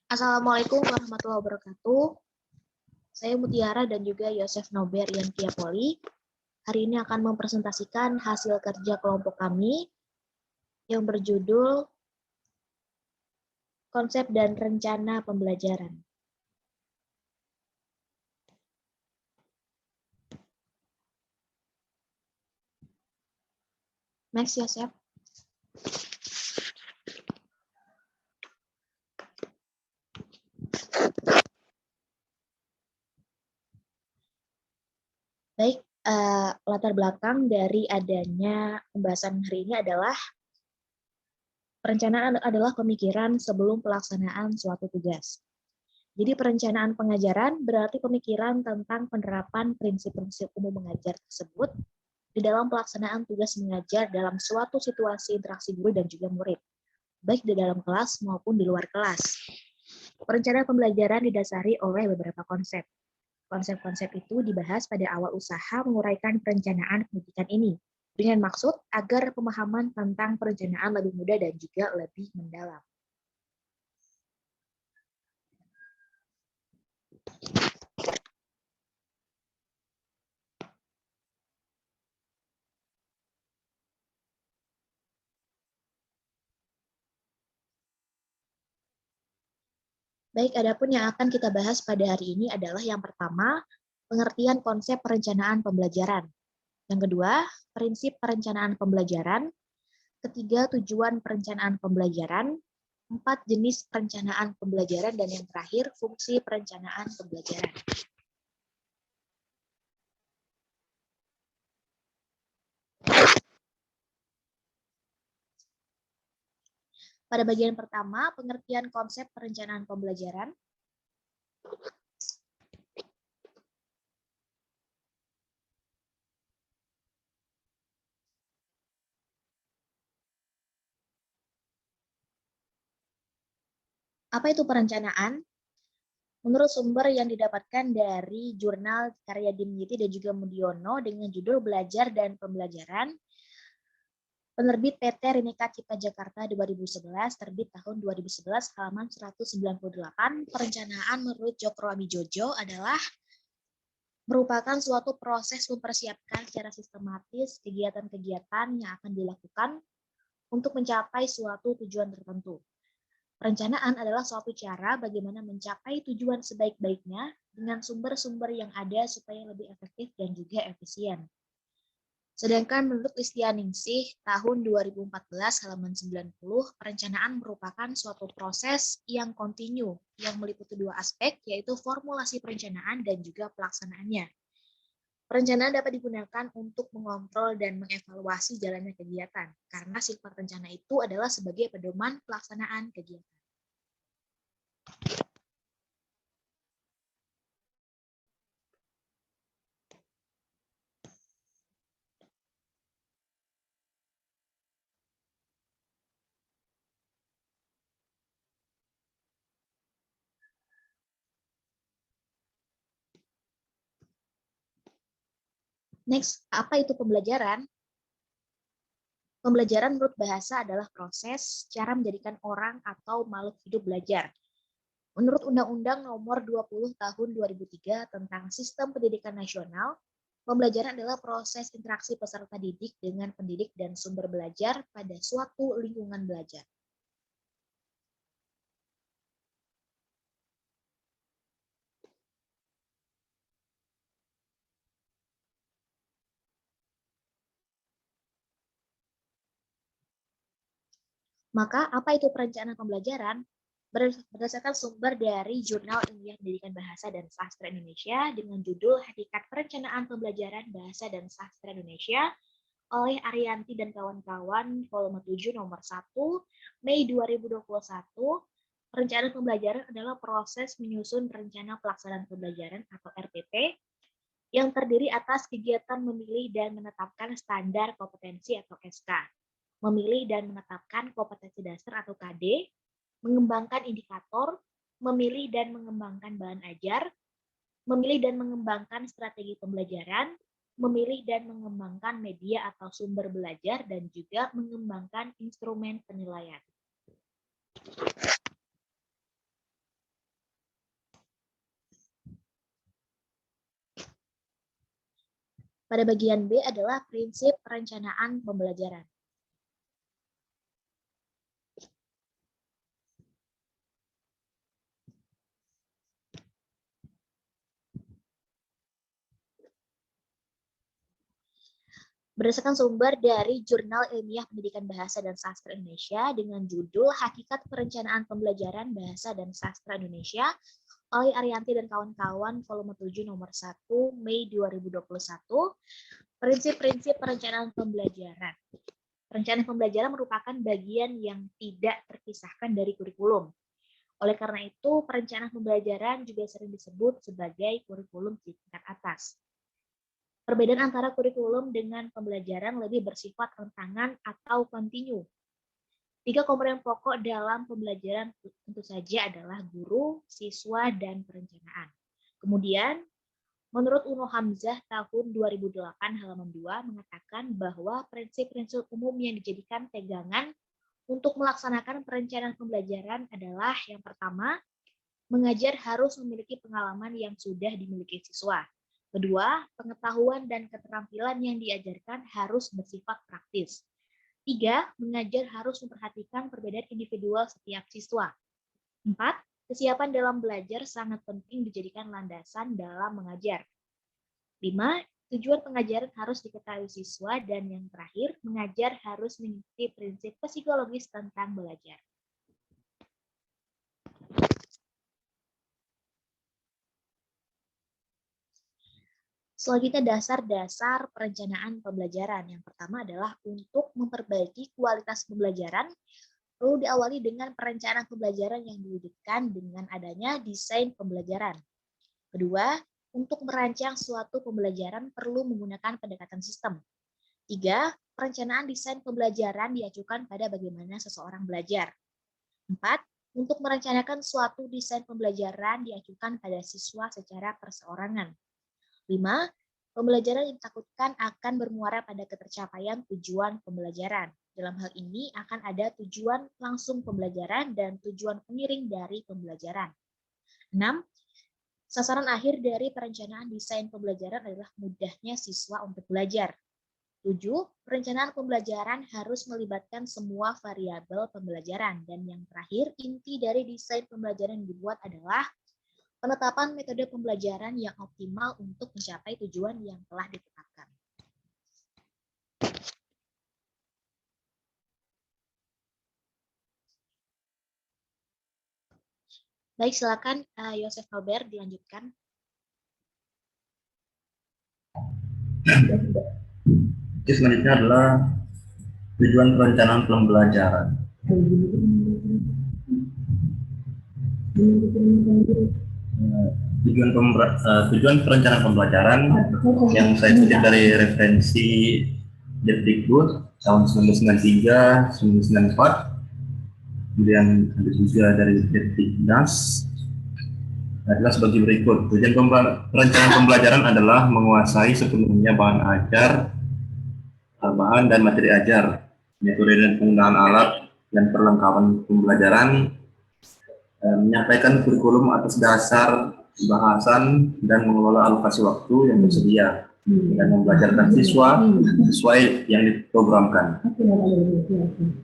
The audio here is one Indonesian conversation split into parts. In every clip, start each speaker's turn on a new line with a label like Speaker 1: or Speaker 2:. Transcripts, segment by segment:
Speaker 1: Assalamualaikum warahmatullahi wabarakatuh. Saya Mutiara dan juga Yosef Nober Yantia Poli. Hari ini akan mempresentasikan hasil kerja kelompok kami yang berjudul Konsep dan Rencana Pembelajaran. Next, Yosef. Baik, latar belakang dari adanya pembahasan hari ini adalah perencanaan adalah pemikiran sebelum pelaksanaan suatu tugas. Jadi perencanaan pengajaran berarti pemikiran tentang penerapan prinsip-prinsip umum mengajar tersebut di dalam pelaksanaan tugas mengajar dalam suatu situasi interaksi guru dan juga murid, baik di dalam kelas maupun di luar kelas. Perencanaan pembelajaran didasari oleh beberapa konsep. Konsep-konsep itu dibahas pada awal usaha menguraikan perencanaan pendidikan ini, dengan maksud agar pemahaman tentang perencanaan lebih mudah dan juga lebih mendalam. Baik, adapun yang akan kita bahas pada hari ini adalah yang pertama, pengertian konsep perencanaan pembelajaran. Yang kedua, prinsip perencanaan pembelajaran. Ketiga, tujuan perencanaan pembelajaran. 4, jenis perencanaan pembelajaran. Dan yang terakhir, fungsi perencanaan pembelajaran. Pada bagian pertama, pengertian konsep perencanaan pembelajaran. Apa itu perencanaan? Menurut sumber yang didapatkan dari jurnal karya Dimyati dan juga Mudiono dengan judul Belajar dan Pembelajaran, penerbit PT Rineka Cipta Jakarta 2011, terbit tahun 2011, halaman 198, perencanaan menurut Cokro Amijojo adalah merupakan suatu proses mempersiapkan secara sistematis kegiatan-kegiatan yang akan dilakukan untuk mencapai suatu tujuan tertentu. Perencanaan adalah suatu cara bagaimana mencapai tujuan sebaik-baiknya dengan sumber-sumber yang ada supaya lebih efektif dan juga efisien. Sedangkan menurut Listianingsih tahun 2014 halaman 90, perencanaan merupakan suatu proses yang kontinu yang meliputi dua aspek, yaitu formulasi perencanaan dan juga pelaksanaannya. Perencanaan dapat digunakan untuk mengontrol dan mengevaluasi jalannya kegiatan, karena sifat rencana itu adalah sebagai pedoman pelaksanaan kegiatan. Next, apa itu pembelajaran? Pembelajaran menurut bahasa adalah proses cara menjadikan orang atau makhluk hidup belajar. Menurut Undang-Undang Nomor 20 Tahun 2003 tentang Sistem Pendidikan Nasional, pembelajaran adalah proses interaksi peserta didik dengan pendidik dan sumber belajar pada suatu lingkungan belajar. Maka, apa itu perencanaan pembelajaran? Berdasarkan sumber dari Jurnal Ilmiah Pendidikan Bahasa dan Sastra Indonesia dengan judul Hakikat Perencanaan Pembelajaran Bahasa dan Sastra Indonesia oleh Arianti dan kawan-kawan, volume 7 nomor 1, Mei 2021, perencanaan pembelajaran adalah proses menyusun rencana pelaksanaan pembelajaran atau RPP yang terdiri atas kegiatan memilih dan menetapkan standar kompetensi atau SK, memilih dan menetapkan kompetensi dasar atau KD, mengembangkan indikator, memilih dan mengembangkan bahan ajar, memilih dan mengembangkan strategi pembelajaran, memilih dan mengembangkan media atau sumber belajar, dan juga mengembangkan instrumen penilaian. Pada bagian B adalah prinsip perencanaan pembelajaran. Berdasarkan sumber dari Jurnal Ilmiah Pendidikan Bahasa dan Sastra Indonesia dengan judul Hakikat Perencanaan Pembelajaran Bahasa dan Sastra Indonesia oleh Arianti dan kawan-kawan volume 7 nomor 1 Mei 2021, prinsip-prinsip perencanaan pembelajaran. Perencanaan pembelajaran merupakan bagian yang tidak terpisahkan dari kurikulum. Oleh karena itu, perencanaan pembelajaran juga sering disebut sebagai kurikulum tingkat atas. Perbedaan antara kurikulum dengan pembelajaran lebih bersifat rentangan atau kontinu. 3 komponen pokok dalam pembelajaran tentu saja adalah guru, siswa, dan perencanaan. Kemudian, menurut Uno Hamzah tahun 2008 halaman 2 mengatakan bahwa prinsip-prinsip umum yang dijadikan pegangan untuk melaksanakan perencanaan pembelajaran adalah yang pertama, mengajar harus memiliki pengalaman yang sudah dimiliki siswa. Kedua, pengetahuan dan keterampilan yang diajarkan harus bersifat praktis. 3, mengajar harus memperhatikan perbedaan individual setiap siswa. 4, kesiapan dalam belajar sangat penting dijadikan landasan dalam mengajar. 5, tujuan pengajaran harus diketahui siswa. Dan yang terakhir, mengajar harus mengikuti prinsip psikologis tentang belajar. Selanjutnya dasar-dasar perencanaan pembelajaran. Yang pertama adalah untuk memperbaiki kualitas pembelajaran, perlu diawali dengan perencanaan pembelajaran yang diwujudkan dengan adanya desain pembelajaran. Kedua, untuk merancang suatu pembelajaran perlu menggunakan pendekatan sistem. 3, perencanaan desain pembelajaran diajukan pada bagaimana seseorang belajar. 4, untuk merencanakan suatu desain pembelajaran diajukan pada siswa secara perseorangan. 5, pembelajaran yang ditakutkan akan bermuara pada ketercapaian tujuan pembelajaran. Dalam hal ini akan ada tujuan langsung pembelajaran dan tujuan pengiring dari pembelajaran. 6, sasaran akhir dari perencanaan desain pembelajaran adalah mudahnya siswa untuk belajar. 7, perencanaan pembelajaran harus melibatkan semua variabel pembelajaran. Dan yang terakhir, inti dari desain pembelajaran yang dibuat adalah penetapan metode pembelajaran yang optimal untuk mencapai tujuan yang telah ditetapkan. Baik, silakan Yosef Robert dilanjutkan.
Speaker 2: Selanjutnya adalah tujuan perencanaan pembelajaran. Tujuan perencanaan pembelajaran yang saya kutip dari referensi Depdikbud tahun 1993, 1994, kemudian ada juga dari Depdiknas, adalah sebagai berikut. Tujuan perencanaan pembelajaran adalah menguasai sepenuhnya bahan ajar, bahan dan materi ajar, metode dan penggunaan alat dan perlengkapan pembelajaran, menyampaikan kurikulum atas dasar bahasan dan mengelola alokasi waktu yang tersedia dan membelajarkan siswa sesuai yang diprogramkan.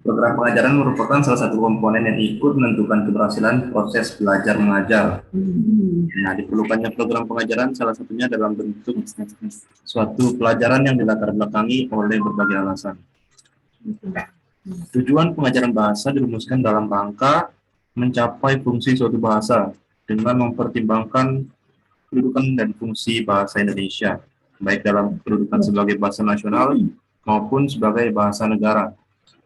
Speaker 2: Program pengajaran merupakan salah satu komponen yang ikut menentukan keberhasilan proses belajar mengajar. Nah, diperlukannya program pengajaran salah satunya dalam bentuk suatu pelajaran yang dilatar belakangi oleh berbagai alasan. Tujuan pengajaran bahasa dirumuskan dalam rangka mencapai fungsi suatu bahasa dengan mempertimbangkan kedudukan dan fungsi bahasa Indonesia, baik dalam kedudukan sebagai bahasa nasional maupun sebagai bahasa negara,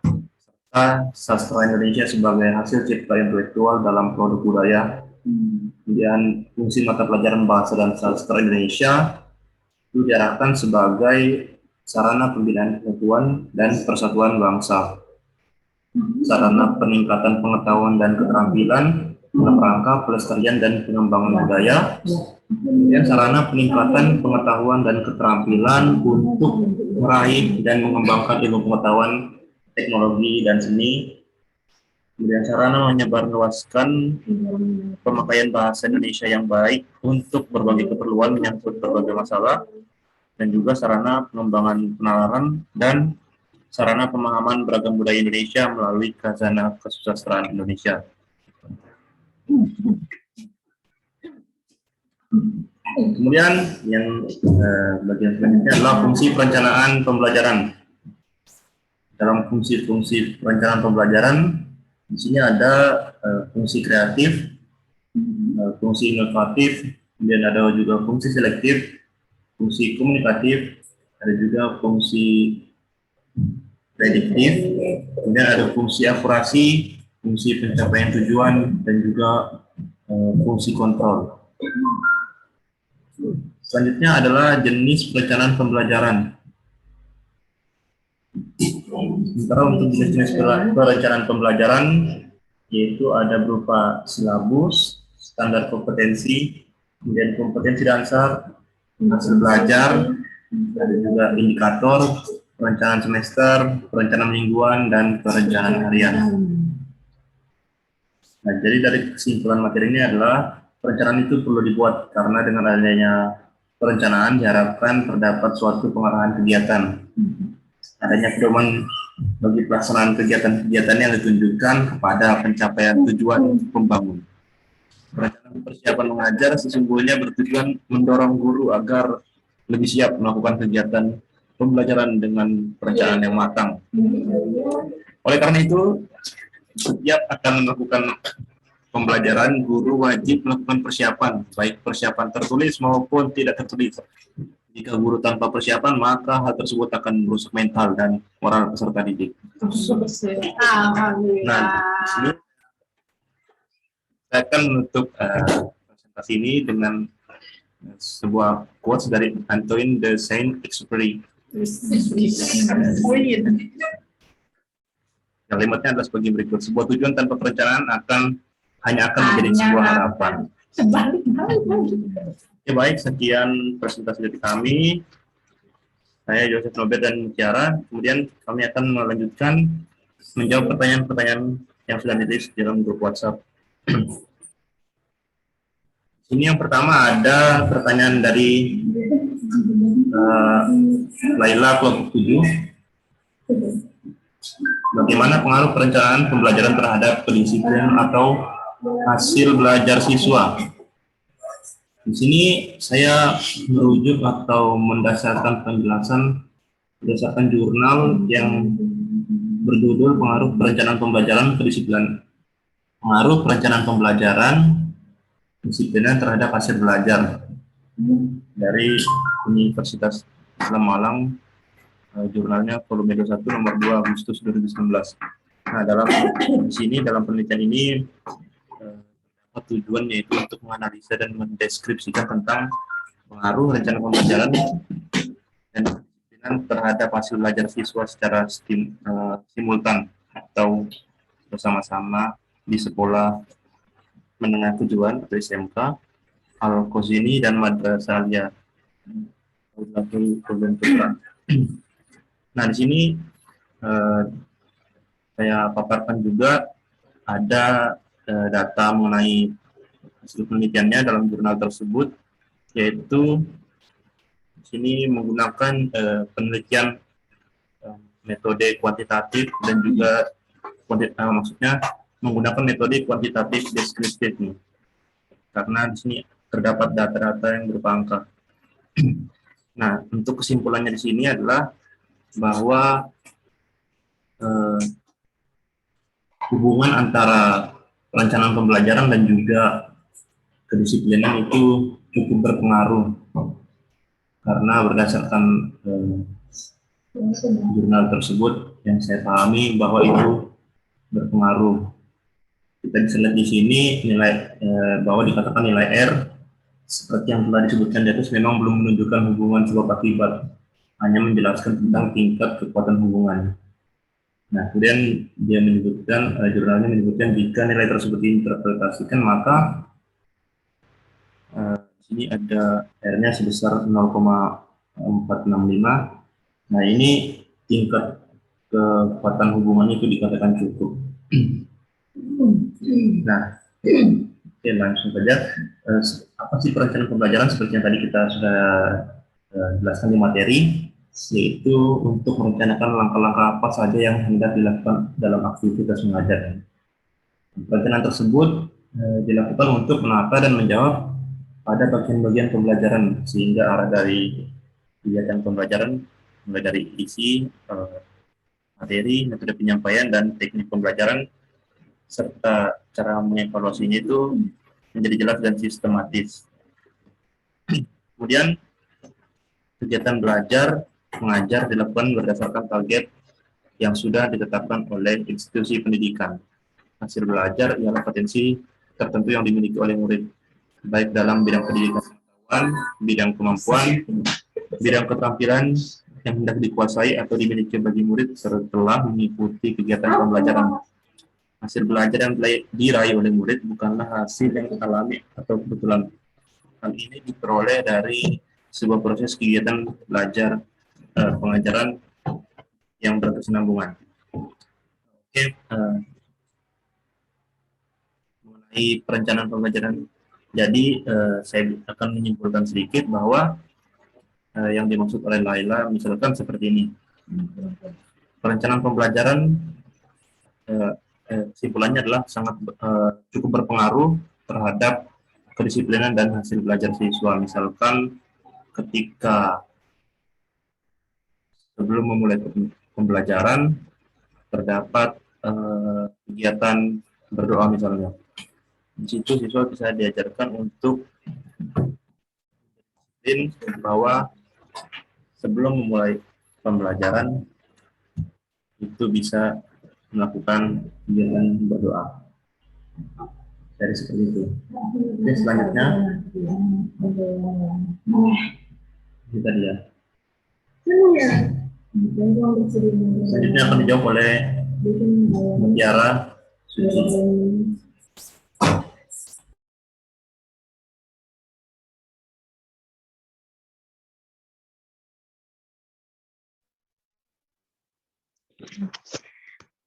Speaker 2: serta sastra Indonesia sebagai hasil cipta intelektual dalam produk budaya. Kemudian fungsi mata pelajaran bahasa dan sastra Indonesia itu diarahkan sebagai sarana pembinaan pengetahuan dan persatuan bangsa, sarana peningkatan pengetahuan dan keterampilan, dalam rangka pelestarian dan pengembangan budaya. Kemudian sarana peningkatan pengetahuan dan keterampilan untuk meraih dan mengembangkan ilmu pengetahuan, teknologi, dan seni. Kemudian sarana menyebarluaskan pemakaian bahasa Indonesia yang baik untuk berbagai keperluan menyangkut berbagai masalah, dan juga sarana pengembangan penalaran dan sarana pemahaman beragam budaya Indonesia melalui Khazanah Kesusastraan Indonesia. Kemudian yang bagian selanjutnya adalah fungsi perencanaan pembelajaran. Dalam fungsi-fungsi perencanaan pembelajaran, di sini ada fungsi kreatif, fungsi inovatif, kemudian ada juga fungsi selektif, fungsi komunikatif, ada juga fungsi prediktif, kemudian ada fungsi akurasi, fungsi pencapaian tujuan, dan juga fungsi kontrol. Selanjutnya adalah jenis perencanaan pembelajaran. Sementara untuk jenis-jenis perencanaan pembelajaran, yaitu ada berupa silabus, standar kompetensi, kemudian kompetensi dasar, hasil belajar, ada juga indikator, perencanaan semester, perencanaan mingguan, dan perencanaan harian. Nah, jadi dari kesimpulan materi ini adalah perencanaan itu perlu dibuat karena dengan adanya perencanaan diharapkan terdapat suatu pengarahan kegiatan. Adanya pedoman bagi pelaksanaan kegiatan-kegiatan yang ditunjukkan kepada pencapaian tujuan pembangun. Perencanaan persiapan mengajar sesungguhnya bertujuan mendorong guru agar lebih siap melakukan kegiatan pembelajaran dengan perencanaan yang matang. Oleh karena itu, setiap akan melakukan pembelajaran, guru wajib melakukan persiapan, baik persiapan tertulis maupun tidak tertulis. Jika guru tanpa persiapan, maka hal tersebut akan merusak mental dan moral peserta didik. Nah, saya akan menutup presentasi ini dengan sebuah quotes dari Antoine de Saint-Exupéry. Kalimatnya adalah sebagai berikut: sebuah tujuan tanpa perencanaan hanya akan menjadi sebuah harapan. Ya, baik, sekian presentasi dari kami. Saya Joseph Nobet dan Tiara. Kemudian kami akan melanjutkan menjawab pertanyaan-pertanyaan yang sudah ditulis dalam grup WhatsApp. Ini yang pertama ada pertanyaan dari Laila kelompok 7. Bagaimana pengaruh perencanaan pembelajaran terhadap kedisiplinan atau hasil belajar siswa? Di sini saya merujuk atau mendasarkan penjelasan berdasarkan jurnal yang berjudul Pengaruh Perencanaan Pembelajaran Kedisiplinan. Pengaruh perencanaan pembelajaran kedisiplinan terhadap hasil belajar dari Universitas Islam Malang, jurnalnya volume 21 nomor 2 Agustus 2019. Nah, di sini dalam penelitian ini tujuan yaitu untuk menganalisa dan mendeskripsikan tentang pengaruh rencana pembelajaran dan kedisiplinan terhadap hasil belajar siswa secara simultan atau bersama-sama di sekolah menengah tujuan atau SMK, Al-Qazini dan Madrasah Alia. Nah, di sini saya paparkan juga ada data mengenai hasil penelitiannya dalam jurnal tersebut, yaitu di sini menggunakan penelitian metode kuantitatif dan juga maksudnya menggunakan metode kuantitatif deskriptif nih, karena di sini terdapat data-data yang berupa angka. Nah, untuk kesimpulannya di sini adalah bahwa hubungan antara perencanaan pembelajaran dan juga kedisiplinan itu cukup berpengaruh, karena berdasarkan jurnal tersebut yang saya pahami bahwa itu berpengaruh. Kita bisa lihat di sini nilai bahwa dikatakan nilai R seperti yang telah disebutkan di atas memang belum menunjukkan hubungan sebab akibat, hanya menjelaskan tentang tingkat kekuatan hubungan. Nah, kemudian dia menyebutkan, jurnalnya menyebutkan jika nilai tersebut diinterpretasikan, maka di sini ada R-nya sebesar 0,465. Nah, ini tingkat kekuatan hubungannya itu dikatakan cukup. Nah, oke, langsung saja. Apa sih perencanaan pembelajaran seperti yang tadi kita sudah jelaskan di materi, yaitu untuk merencanakan langkah-langkah apa saja yang hendak dilakukan dalam aktivitas mengajar. Perencanaan tersebut dilakukan untuk menata dan menjawab pada bagian-bagian pembelajaran, sehingga arah dari kegiatan pembelajaran mulai dari isi, materi, metode penyampaian, dan teknik pembelajaran, serta cara mengevaluasinya itu menjadi jelas dan sistematis. Kemudian, kegiatan belajar mengajar dilakukan berdasarkan target yang sudah ditetapkan oleh institusi pendidikan. Hasil belajar ialah potensi tertentu yang dimiliki oleh murid, baik dalam bidang pendidikan pengetahuan, bidang kemampuan, bidang keterampilan yang hendak dikuasai atau dimiliki bagi murid setelah mengikuti kegiatan pembelajaran. Hasil belajar yang diraih oleh murid bukanlah hasil yang alami atau kebetulan. Hal ini diperoleh dari sebuah proses kegiatan belajar pengajaran yang berkesinambungan. Oke, mengenai perencanaan pembelajaran. Jadi saya akan menyimpulkan sedikit bahwa yang dimaksud oleh Laila misalkan seperti ini. Perencanaan pembelajaran kesimpulannya adalah sangat cukup berpengaruh terhadap kedisiplinan dan hasil belajar siswa. Misalkan ketika sebelum memulai pembelajaran terdapat kegiatan berdoa misalnya. Di situ siswa bisa diajarkan untuk bahwa sebelum memulai pembelajaran itu bisa melakukan kegiatan berdoa. Dari seperti itu. Oke, selanjutnya kita dia. Selanjutnya akan dijawab oleh Mutiara Suci.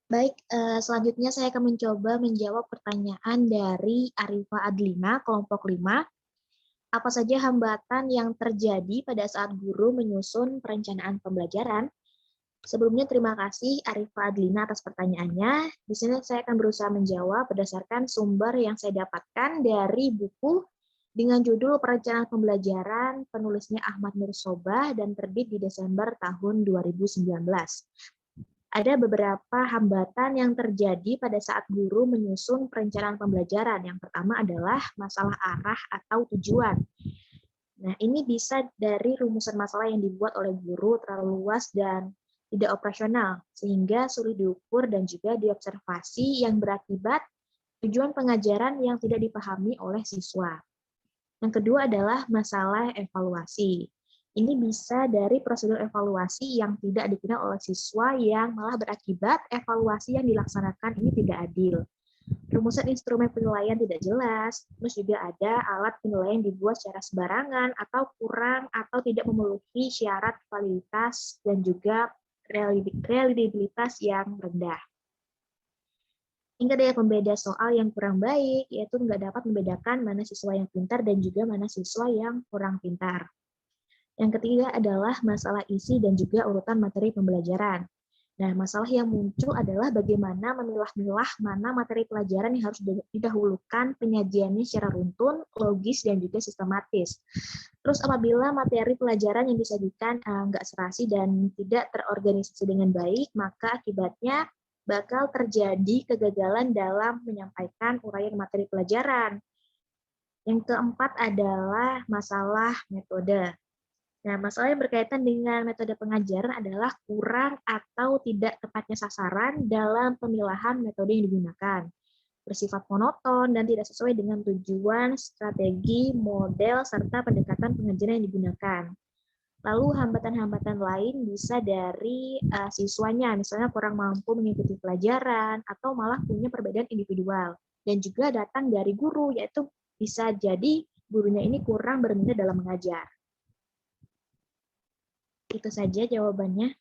Speaker 1: Baik, selanjutnya saya akan mencoba menjawab pertanyaan dari Arifa Adlina, kelompok 5. Apa saja hambatan yang terjadi pada saat guru menyusun perencanaan pembelajaran? Sebelumnya terima kasih Arifa Adlina atas pertanyaannya. Di sini saya akan berusaha menjawab berdasarkan sumber yang saya dapatkan dari buku dengan judul Perencanaan Pembelajaran, penulisnya Ahmad Nur Sobah dan terbit di Desember tahun 2019. Ada beberapa hambatan yang terjadi pada saat guru menyusun perencanaan pembelajaran. Yang pertama adalah masalah arah atau tujuan. Nah, ini bisa dari rumusan masalah yang dibuat oleh guru terlalu luas dan tidak operasional, sehingga sulit diukur dan juga diobservasi yang berakibat tujuan pengajaran yang tidak dipahami oleh siswa. Yang kedua adalah masalah evaluasi. Ini bisa dari prosedur evaluasi yang tidak dikenal oleh siswa yang malah berakibat evaluasi yang dilaksanakan ini tidak adil. Rumusan instrumen penilaian tidak jelas, terus juga ada alat penilaian dibuat secara sembarangan atau kurang atau tidak memenuhi syarat validitas dan juga reliabilitas yang rendah. Hingga daya pembeda soal yang kurang baik, yaitu nggak dapat membedakan mana siswa yang pintar dan juga mana siswa yang kurang pintar. Yang ketiga adalah masalah isi dan juga urutan materi pembelajaran. Nah, masalah yang muncul adalah bagaimana memilah-milah mana materi pelajaran yang harus didahulukan penyajiannya secara runtun, logis, dan juga sistematis. Terus apabila materi pelajaran yang disajikan nggak serasi dan tidak terorganisasi dengan baik, maka akibatnya bakal terjadi kegagalan dalam menyampaikan uraian materi pelajaran. Yang keempat adalah masalah metode. Nah, masalah yang berkaitan dengan metode pengajaran adalah kurang atau tidak tepatnya sasaran dalam pemilahan metode yang digunakan. Bersifat monoton dan tidak sesuai dengan tujuan, strategi, model, serta pendekatan pengajaran yang digunakan. Lalu hambatan-hambatan lain bisa dari siswanya, misalnya kurang mampu mengikuti pelajaran atau malah punya perbedaan individual. Dan juga datang dari guru, yaitu bisa jadi gurunya ini kurang berminat dalam mengajar. Itu saja jawabannya.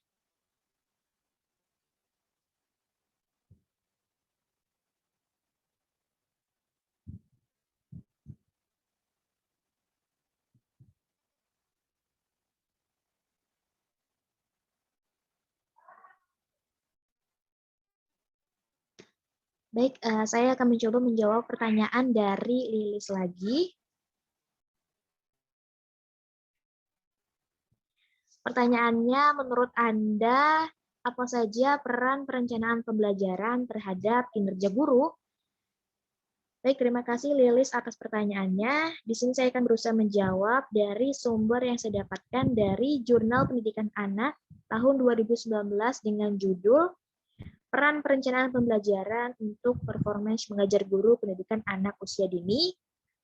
Speaker 1: Baik, saya akan mencoba menjawab pertanyaan dari Lilis lagi. Pertanyaannya, menurut Anda, apa saja peran perencanaan pembelajaran terhadap kinerja guru? Baik, terima kasih Lilis atas pertanyaannya. Di sini saya akan berusaha menjawab dari sumber yang saya dapatkan dari Jurnal Pendidikan Anak tahun 2019 dengan judul Peran Perencanaan Pembelajaran untuk Performance Mengajar Guru Pendidikan Anak Usia Dini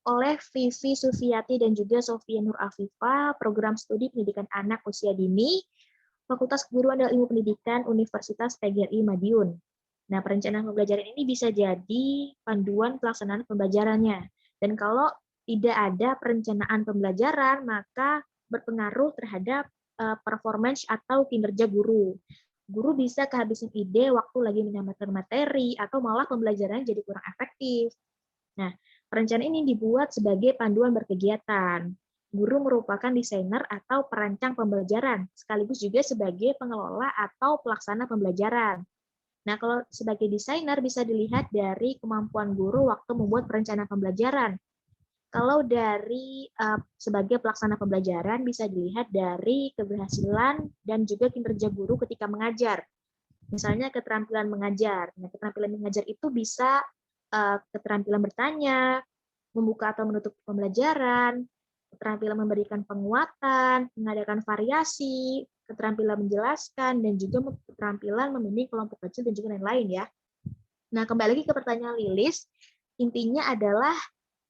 Speaker 1: oleh Vivi Sufiati dan juga Sofia Nur Afifa, Program Studi Pendidikan Anak Usia Dini, Fakultas Keguruan dan Ilmu Pendidikan Universitas PGRI Madiun. Nah, perencanaan pembelajaran ini bisa jadi panduan pelaksanaan pembelajarannya. Dan kalau tidak ada perencanaan pembelajaran, maka berpengaruh terhadap performance atau kinerja guru. Guru bisa kehabisan ide waktu lagi menyampaikan materi, atau malah pembelajaran jadi kurang efektif. Nah, perencanaan ini dibuat sebagai panduan berkegiatan. Guru merupakan desainer atau perancang pembelajaran, sekaligus juga sebagai pengelola atau pelaksana pembelajaran. Nah, kalau sebagai desainer bisa dilihat dari kemampuan guru waktu membuat perencanaan pembelajaran. Kalau dari sebagai pelaksana pembelajaran bisa dilihat dari keberhasilan dan juga kinerja guru ketika mengajar. Misalnya keterampilan mengajar. Nah, keterampilan mengajar itu bisa keterampilan bertanya, membuka atau menutup pembelajaran, keterampilan memberikan penguatan, mengadakan variasi, keterampilan menjelaskan, dan juga keterampilan membimbing kelompok kecil dan juga lain-lain ya. Nah, kembali lagi ke pertanyaan Lilis, intinya adalah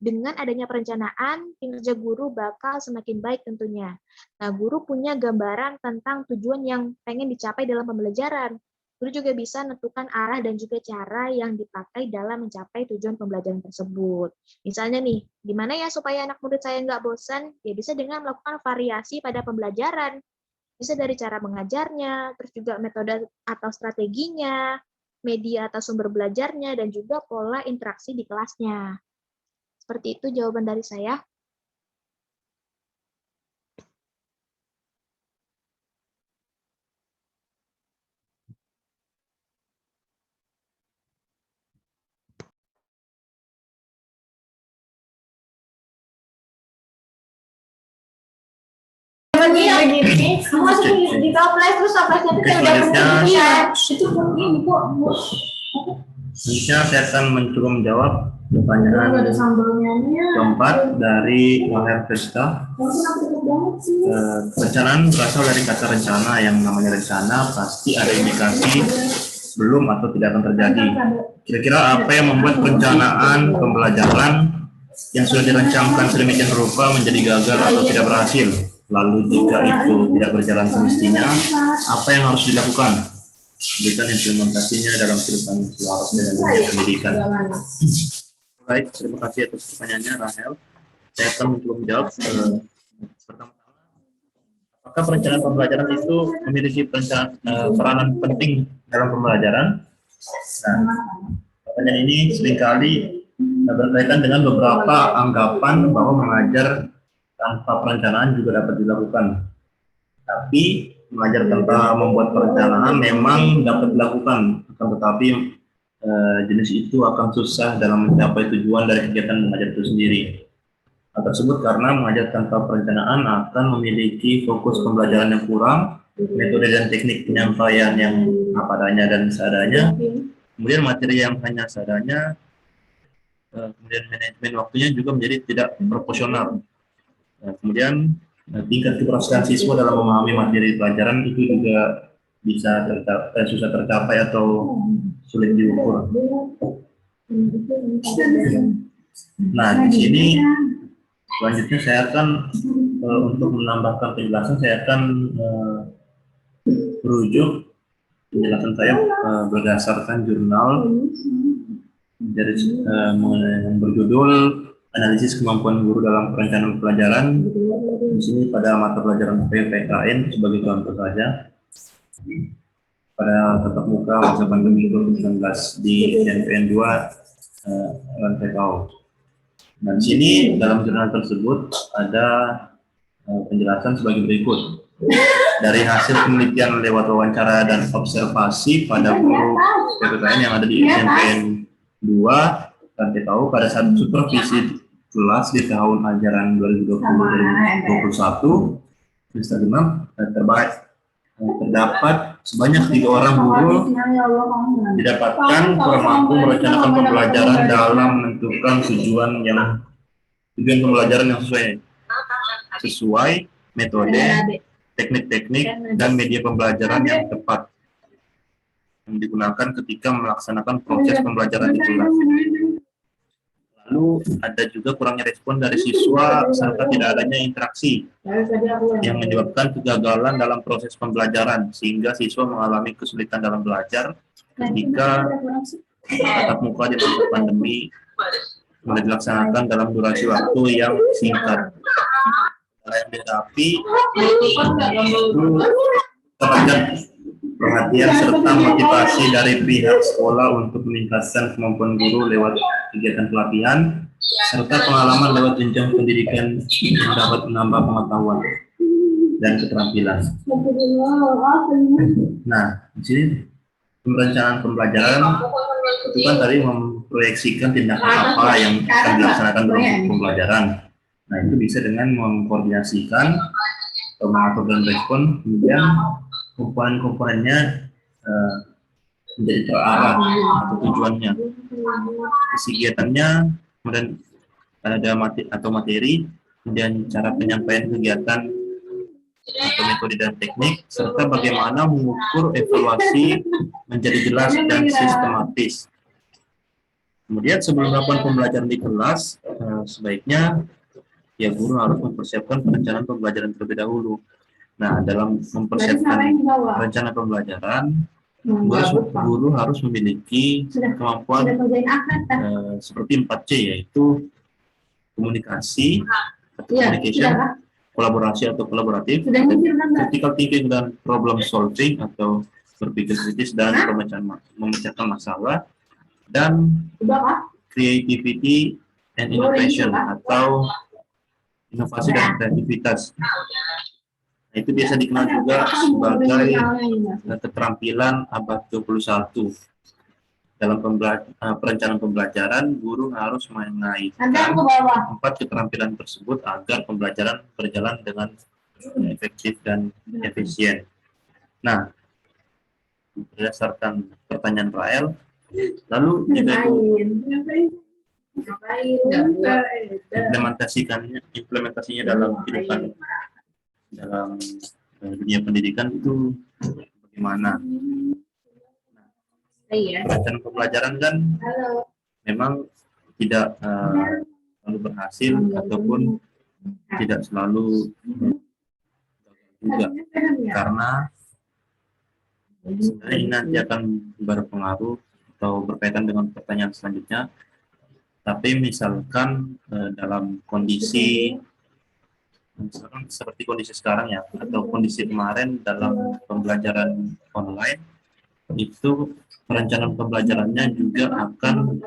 Speaker 1: dengan adanya perencanaan, kinerja guru bakal semakin baik tentunya. Nah, guru punya gambaran tentang tujuan yang pengen dicapai dalam pembelajaran. Guru juga bisa menentukan arah dan juga cara yang dipakai dalam mencapai tujuan pembelajaran tersebut. Misalnya nih, gimana ya supaya anak murid saya nggak bosan? Ya bisa dengan melakukan variasi pada pembelajaran. Bisa dari cara mengajarnya, terus juga metode atau strateginya, media atau sumber belajarnya, dan juga pola interaksi di kelasnya. Seperti itu jawaban dari saya.
Speaker 3: Begini, masuk di toples terus toplesnya itu udah penuh itu
Speaker 2: Selanjutnya saya akan mencoba menjawab pertanyaan keempat dari Wahir Krista. Perencanaan berasal dari kata rencana. Yang namanya rencana pasti ada indikasi belum atau tidak akan terjadi. Kira-kira apa yang membuat perencanaan pembelajaran yang sudah dirancangkan sedemikian rupa menjadi gagal atau tidak berhasil? Lalu jika itu tidak berjalan semestinya, apa yang harus dilakukan? Berikan implementasinya dalam kehidupan selaras dengan dunia pendidikan. Baik, terima kasih atas pertanyaannya, Rahel. Saya akan mencoba menjawab. Pertama-tama, apakah perencanaan pembelajaran itu memiliki peranan penting dalam pembelajaran? Nah, pertanyaan ini seringkali berkaitan dengan beberapa anggapan bahwa mengajar tanpa perencanaan juga dapat dilakukan. Tapi mengajar tanpa membuat perencanaan memang dapat dilakukan, akan tetapi jenis itu akan susah dalam mencapai tujuan dari kegiatan mengajar itu sendiri. Hal tersebut karena mengajar tanpa perencanaan akan memiliki fokus pembelajaran yang kurang, metode dan teknik penyampaian yang apa adanya dan seadanya, kemudian materi yang hanya seadanya, kemudian manajemen waktunya juga menjadi tidak proporsional. Kemudian tingkat keberhasilan siswa dalam memahami materi pelajaran itu juga bisa susah tercapai atau sulit diukur. Nah, di sini selanjutnya saya akan untuk menambahkan penjelasan saya akan merujuk penjelasan saya berdasarkan jurnal dari yang berjudul Analisis Kemampuan Guru dalam Perencanaan Pelajaran. Di sini pada mata pelajaran PPKN sebagai contoh saja, pada tatap muka masa pandemi COVID-19 di NPN 2 Rantai. Dan di sini dalam jurnal tersebut ada penjelasan sebagai berikut. Dari hasil penelitian lewat wawancara dan observasi pada guru PPKN yang ada di NPN 2 Rantai pada saat supervisi kelas di tahun ajaran 2020-2021 semester 6 terdapat sebanyak 3 orang guru didapatkan kurang mampu merencanakan pembelajaran dalam menentukan tujuan pembelajaran yang sesuai metode, teknik-teknik, dan media pembelajaran yang tepat yang digunakan ketika melaksanakan proses pembelajaran di kelas. Lalu ada juga kurangnya respon dari siswa serta tidak adanya interaksi yang menyebabkan kegagalan dalam proses pembelajaran sehingga siswa mengalami kesulitan dalam belajar ketika tatap muka di masa pandemi mulai dilaksanakan dalam durasi waktu yang singkat. Yang dihadapi terhadap perhatian serta motivasi dari pihak sekolah untuk meningkatkan kemampuan guru lewat kegiatan pelatihan serta pengalaman lewat jenjang pendidikan yang dapat menambah pengetahuan dan keterampilan. Nah, di sini perencanaan pembelajaran itu kan tadi memproyeksikan tindakan apa yang akan dilaksanakan dalam pembelajaran. Nah, itu bisa dengan mengkoordinasikan atau mengatur dan respon, kemudian komponen-komponennya menjadi terarah atau tujuannya, kegiatannya, kemudian ada materi, kemudian cara penyampaian kegiatan atau metode dan teknik, serta bagaimana mengukur evaluasi menjadi jelas dan sistematis. Kemudian sebelum melakukan pembelajaran di kelas, sebaiknya ya guru harus mempersiapkan perencanaan pembelajaran terlebih dahulu. Nah, dalam mempersiapkan rencana pembelajaran, guru harus memiliki kemampuan seperti 4C, yaitu komunikasi, communication, kolaborasi atau kolaboratif, critical thinking dan problem solving atau berpikir kritis dan memecahkan masalah, dan creativity and innovation atau inovasi dan kreativitas. Nah, itu biasa dikenal juga sebagai keterampilan abad 21. Dalam perencanaan pembelajaran, guru harus mengaitkan 4 keterampilan tersebut agar pembelajaran berjalan dengan efektif dan efisien. Nah, berdasarkan pertanyaan Rael, lalu jika implementasinya dalam kehidupan dalam dunia pendidikan itu bagaimana? Perencanaan pembelajaran kan memang tidak selalu berhasil ataupun tidak selalu juga, karena sebenarnya ini nanti akan berpengaruh atau berkaitan dengan pertanyaan selanjutnya. Tapi misalkan dalam kondisi seperti kondisi sekarang ya, atau kondisi kemarin dalam pembelajaran online, itu perencanaan pembelajarannya juga akan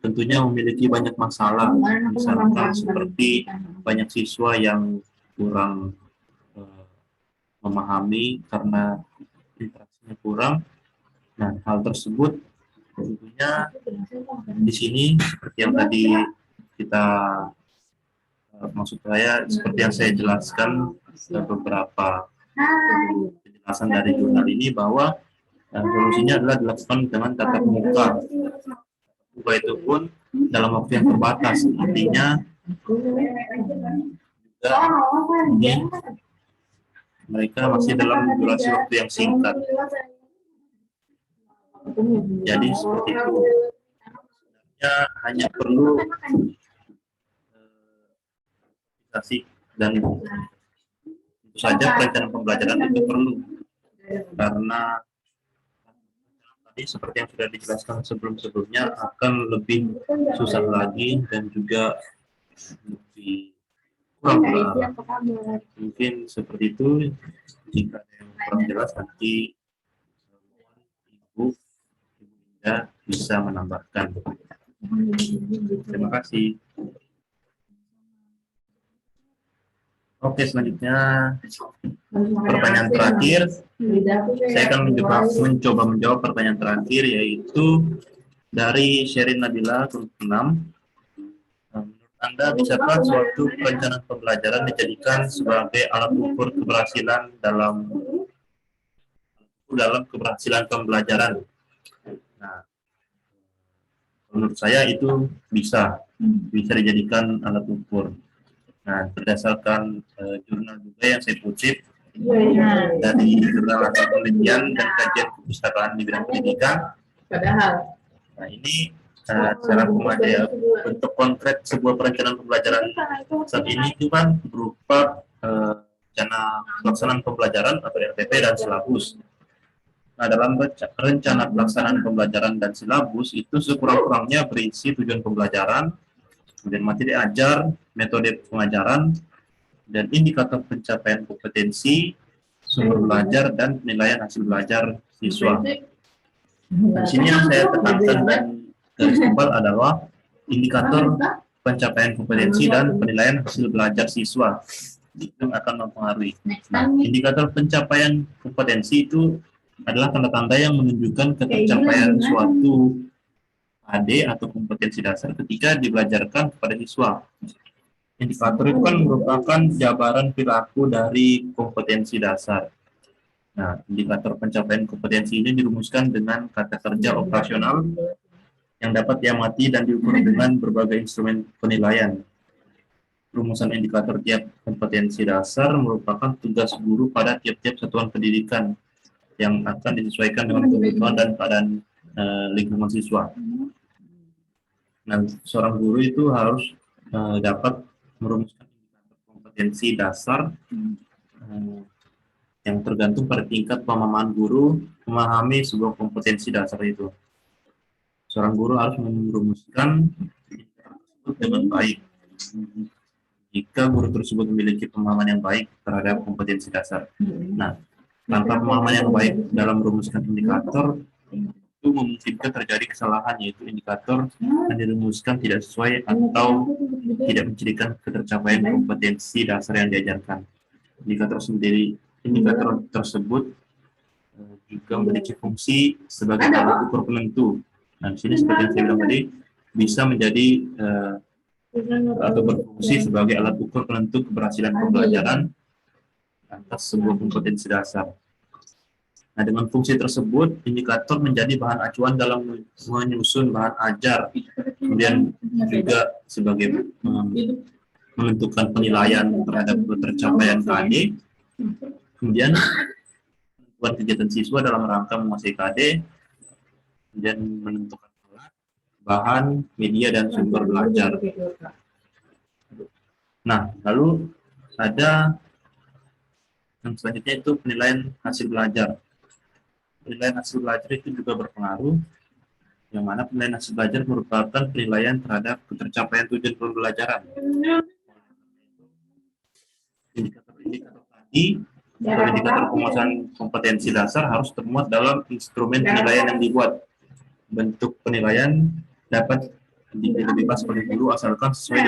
Speaker 2: tentunya memiliki banyak masalah. Misalkan seperti banyak siswa yang kurang memahami karena interaksinya kurang. Nah, hal tersebut tentunya di sini seperti yang tadi kita maksud saya seperti yang saya jelaskan beberapa penjelasan dari jurnal ini, bahwa solusinya adalah dilakukan dengan tatap muka. Itu pun dalam waktu yang terbatas, artinya juga ini mereka masih dalam durasi waktu yang singkat. Jadi seperti itu. Sebenarnya hanya perlu dan tentu saja perencanaan pembelajaran itu perlu, karena tadi seperti yang sudah dijelaskan sebelumnya akan lebih susah lagi dan juga lebih kurang terarah. Mungkin seperti itu. Jika ada yang kurang jelas nanti Ibu Indah bisa menambahkan. Terima kasih. Oke, selanjutnya pertanyaan terakhir. Saya akan mencoba menjawab pertanyaan terakhir, yaitu dari Sherin Nabila, grup 6. Menurut Anda, bisakah suatu perencanaan pembelajaran dijadikan sebagai alat ukur keberhasilan dalam keberhasilan pembelajaran? Nah, menurut saya itu bisa dijadikan alat ukur. Nah, berdasarkan jurnal juga yang saya kutip dari jurnal hasil penelitian dan kajian perpustakaan di bidang pendidikan. Nah, ini secara pemadaian bentuk konkret sebuah perencanaan pembelajaran saat ini itu kan berupa rencana pelaksanaan pembelajaran atau RPP dan silabus. Nah, dalam rencana pelaksanaan pembelajaran dan silabus itu sekurang-kurangnya berisi tujuan pembelajaran, kemudian materi ajar, metode pengajaran, dan indikator pencapaian kompetensi, sumber belajar, dan penilaian hasil belajar siswa. Di sini yang saya tekankan dan garis tebal adalah indikator pencapaian kompetensi dan penilaian hasil belajar siswa. Itu akan mempengaruhi. Nah, indikator pencapaian kompetensi itu adalah tanda-tanda yang menunjukkan ketercapaian suatu AD atau kompetensi dasar ketika dibelajarkan kepada siswa. Indikator itu kan merupakan jabaran perilaku dari kompetensi dasar. Nah, indikator pencapaian kompetensi ini dirumuskan dengan kata kerja operasional yang dapat diamati dan diukur dengan berbagai instrumen penilaian. Rumusan indikator tiap kompetensi dasar merupakan tugas guru pada tiap-tiap satuan pendidikan yang akan disesuaikan dengan kebutuhan dan keadaan lingkungan siswa. Nah, seorang guru itu harus dapat merumuskan indikator kompetensi dasar yang tergantung pada tingkat pemahaman guru memahami sebuah kompetensi dasar itu. Seorang guru harus merumuskan indikator tersebut dengan baik. Jika guru tersebut memiliki pemahaman yang baik terhadap kompetensi dasar. Nah, tanpa pemahaman yang baik dalam merumuskan indikator, itu memungkinkan terjadi kesalahan, yaitu indikator yang dirumuskan tidak sesuai atau tidak menjadikan ketercapaian kompetensi dasar yang diajarkan. Indikator tersebut juga memiliki fungsi sebagai alat ukur penentu. Nah, di sini seperti yang saya bilang tadi, bisa menjadi atau berfungsi sebagai alat ukur penentu keberhasilan pembelajaran atas sebuah kompetensi dasar. Nah, dengan fungsi tersebut, indikator menjadi bahan acuan dalam menyusun bahan ajar, kemudian juga sebagai menentukan penilaian terhadap ketercapaian KD, kemudian buat kegiatan siswa dalam rangka menguasai KD, kemudian menentukan alat, bahan, media, dan sumber belajar. Nah, lalu ada yang selanjutnya itu penilaian hasil belajar. Penilaian hasil belajar itu juga berpengaruh, yang mana penilaian hasil belajar merupakan penilaian terhadap ketercapaian tujuan pembelajaran. Indikator tadi atau indikator penguasaan kompetensi dasar harus termuat dalam instrumen penilaian yang dibuat. Bentuk penilaian dapat dibebas oleh guru asalkan sesuai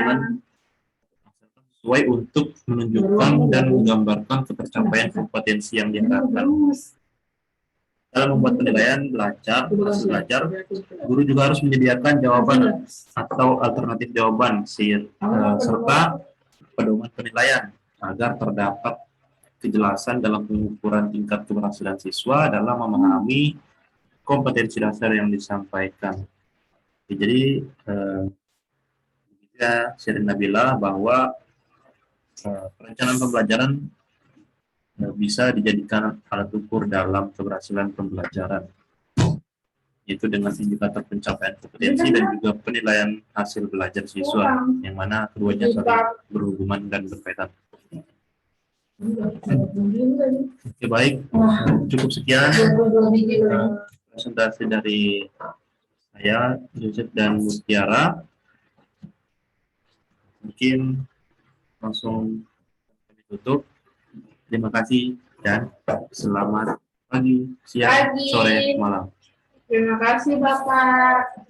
Speaker 2: untuk menunjukkan dan menggambarkan ketercapaian kompetensi yang diharapkan. Dalam membuat penilaian hasil belajar, guru juga harus menyediakan jawaban atau alternatif jawaban serta pedoman penilaian agar terdapat kejelasan dalam pengukuran tingkat keberhasilan siswa dalam memahami kompetensi dasar yang disampaikan. Jadi, Sherin Nabila bahwa perencanaan pembelajaran bisa dijadikan alat ukur dalam keberhasilan pembelajaran, yaitu dengan indikator pencapaian kompetensi dan juga penilaian hasil belajar siswa, yang mana keduanya saling berhubungan dan berkaitan. Oke, baik. Cukup sekian presentasi dari saya, Yusuf dan Mutiara. Mungkin langsung kami tutup. Terima kasih dan selamat pagi, siang,
Speaker 3: Pagi.
Speaker 2: sore, malam.
Speaker 3: Terima kasih Bapak.